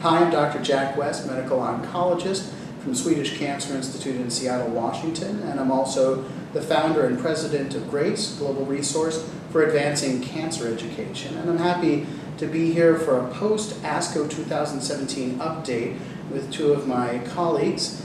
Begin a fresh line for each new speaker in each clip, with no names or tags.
Hi, I'm Dr. Jack West, medical oncologist from Swedish Cancer Institute in Seattle, Washington, and I'm also the founder and president of GRACE, Global Resource for Advancing Cancer Education. And I'm happy to be here for a post-ASCO 2017 update with two of my colleagues.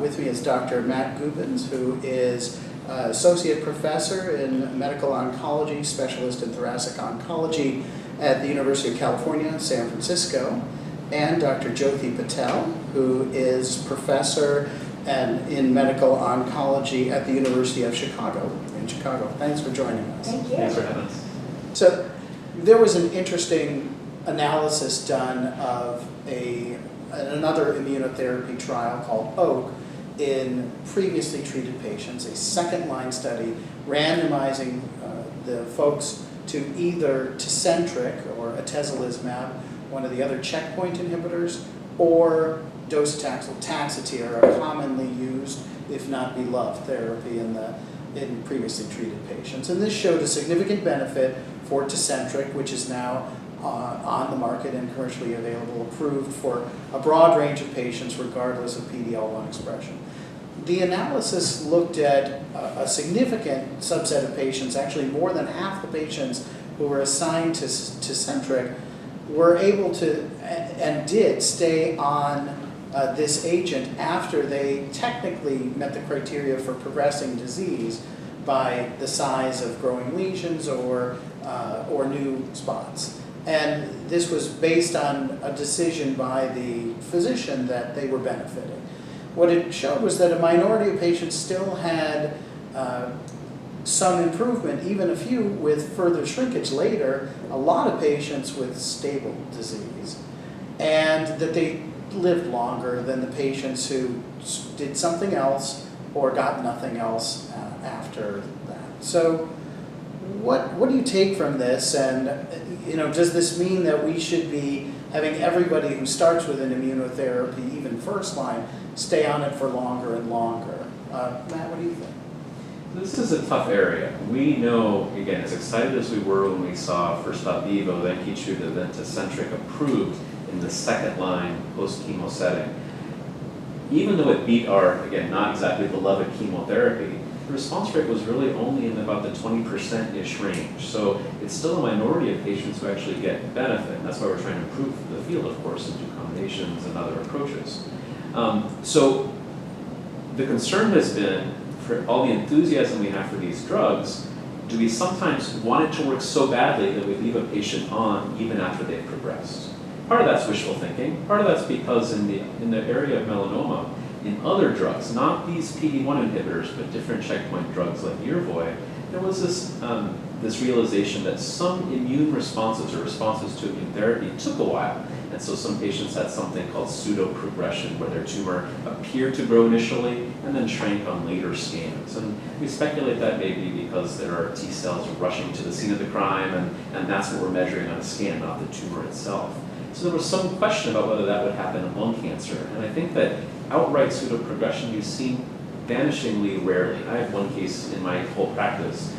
With me is Dr. Matt Gubens, who is Associate Professor in Medical Oncology, Specialist in Thoracic Oncology at the University of California, San Francisco, and Dr. Jyoti Patel, who is Professor in Medical Oncology at the University of Chicago in Chicago. Thanks for joining us.
Thank you.
Thanks for having us.
So there was an interesting analysis done of another immunotherapy trial called OAK in previously treated patients, a second-line study randomizing the folks to either Tecentriq or atezolizumab, one of the other checkpoint inhibitors, or docetaxel, Taxotere, a commonly used, if not beloved, therapy in previously treated patients. And this showed a significant benefit for Tecentriq, which is now on the market and commercially available, approved for a broad range of patients regardless of PD-L1 expression. The analysis looked at a significant subset of patients, actually more than half the patients who were assigned to Tecentriq were able to and did stay on this agent after they technically met the criteria for progressing disease by the size of growing lesions or new spots. And this was based on a decision by the physician that they were benefiting. What it showed was that a minority of patients still had some improvement, even a few with further shrinkage later, a lot of patients with stable disease, and that they lived longer than the patients who did something else or got nothing else after that. So what do you take from this? And does this mean that we should be having everybody who starts with an immunotherapy, even first line, stay on it for longer and longer? Matt, what do you think?
This is a tough area. We know, again, as excited as we were when we saw first Opdivo, then Keytruda, then Tecentriq approved in the second line post-chemo setting. Even though it beat our, again, not exactly beloved chemotherapy, the response rate was really only in about the 20%-ish range. So it's still a minority of patients who actually get benefit. And that's why we're trying to improve the field, of course, and do combinations and other approaches. So the concern has been, for all the enthusiasm we have for these drugs, do we sometimes want it to work so badly that we leave a patient on even after they've progressed? Part of that's wishful thinking. Part of that's because in the area of melanoma, in other drugs, not these PD-1 inhibitors, but different checkpoint drugs like Yervoy, there was this realization that some immune responses or responses to immune therapy took a while. And so some patients had something called pseudo-progression, where their tumor appeared to grow initially and then shrank on later scans. And we speculate that may be because there are T cells rushing to the scene of the crime, and that's what we're measuring on a scan, not the tumor itself. So there was some question about whether that would happen in lung cancer. And I think that outright pseudo-progression you've seen vanishingly rarely. I have one case in my whole practice,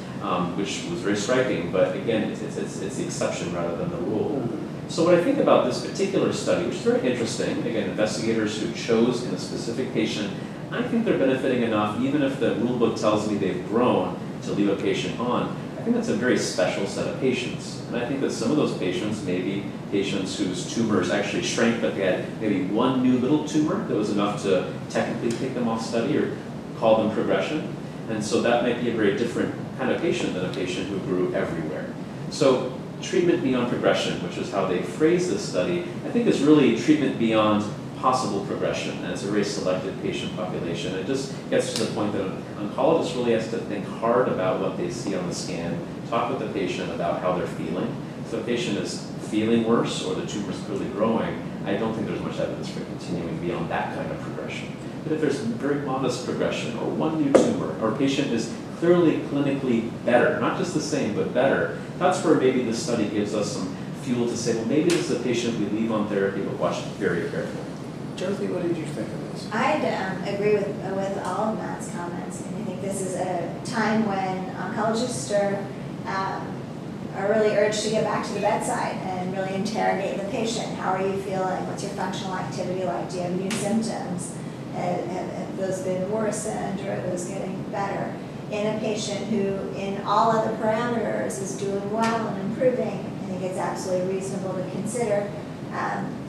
which was very striking, but again, it's the exception rather than the rule. So what I think about this particular study, which is very interesting, again, investigators who chose in a specific patient, I think they're benefiting enough, even if the rule book tells me they've grown, to leave a patient on. I think that's a very special set of patients. And I think that some of those patients may be patients whose tumors actually shrank, but they had maybe one new little tumor that was enough to technically take them off study or call them progression. And so that might be a very different kind of patient than a patient who grew everywhere. So treatment beyond progression, which is how they phrase this study, I think is really treatment beyond possible progression, and it's a very selected patient population. It just gets to the point that an oncologist really has to think hard about what they see on the scan, talk with the patient about how they're feeling. If the patient is feeling worse or the tumor is clearly growing, I don't think there's much evidence for continuing beyond that kind of progression. But if there's very modest progression or one new tumor, or a patient is clearly clinically better, not just the same, but better, that's where maybe this study gives us some fuel to say, well, maybe this is a patient we leave on therapy, but watch very carefully.
Jyoti, what did you think of this?
I'd agree with all of Matt's comments. And I think this is a time when oncologists are are really urged to get back to the bedside and really interrogate the patient. How are you feeling? What's your functional activity like? Do you have new symptoms? Have those been worsened or are those getting better? In a patient who, in all other parameters, is doing well and improving, I think it's absolutely reasonable to consider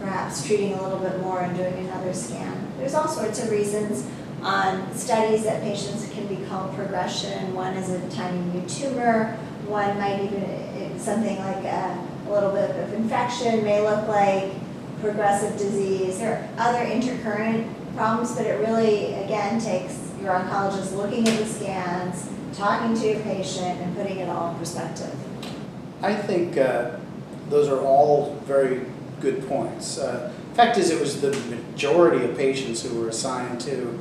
perhaps treating a little bit more and doing another scan. There's all sorts of reasons on studies that patients can be called progression. One is a tiny new tumor. One might even, something like a little bit of infection may look like progressive disease. There are other intercurrent problems, but it really, again, takes your oncologist looking at the scans, talking to your patient, and putting it all in perspective.
I think those are all very good points. Fact is, it was the majority of patients who were assigned to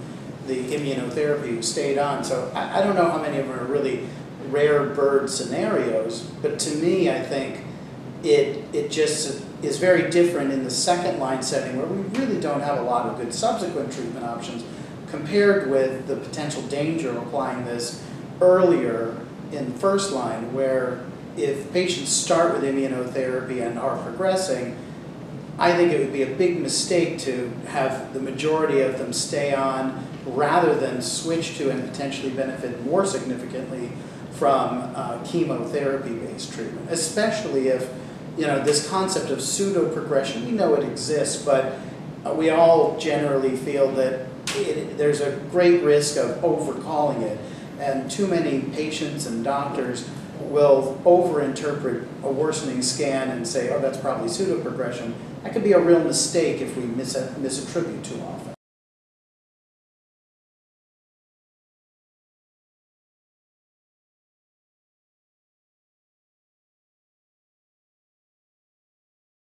the immunotherapy who stayed on. So I don't know how many of them are really rare bird scenarios, but to me, I think it just is very different in the second line setting where we really don't have a lot of good subsequent treatment options compared with the potential danger of applying this earlier in first line, where if patients start with immunotherapy and are progressing, I think it would be a big mistake to have the majority of them stay on rather than switch to and potentially benefit more significantly from chemotherapy-based treatment, especially if, this concept of pseudo-progression, we know it exists, but we all generally feel that there's a great risk of overcalling it, and too many patients and doctors will overinterpret a worsening scan and say, oh, that's probably pseudo-progression. That could be a real mistake if we misattribute too often.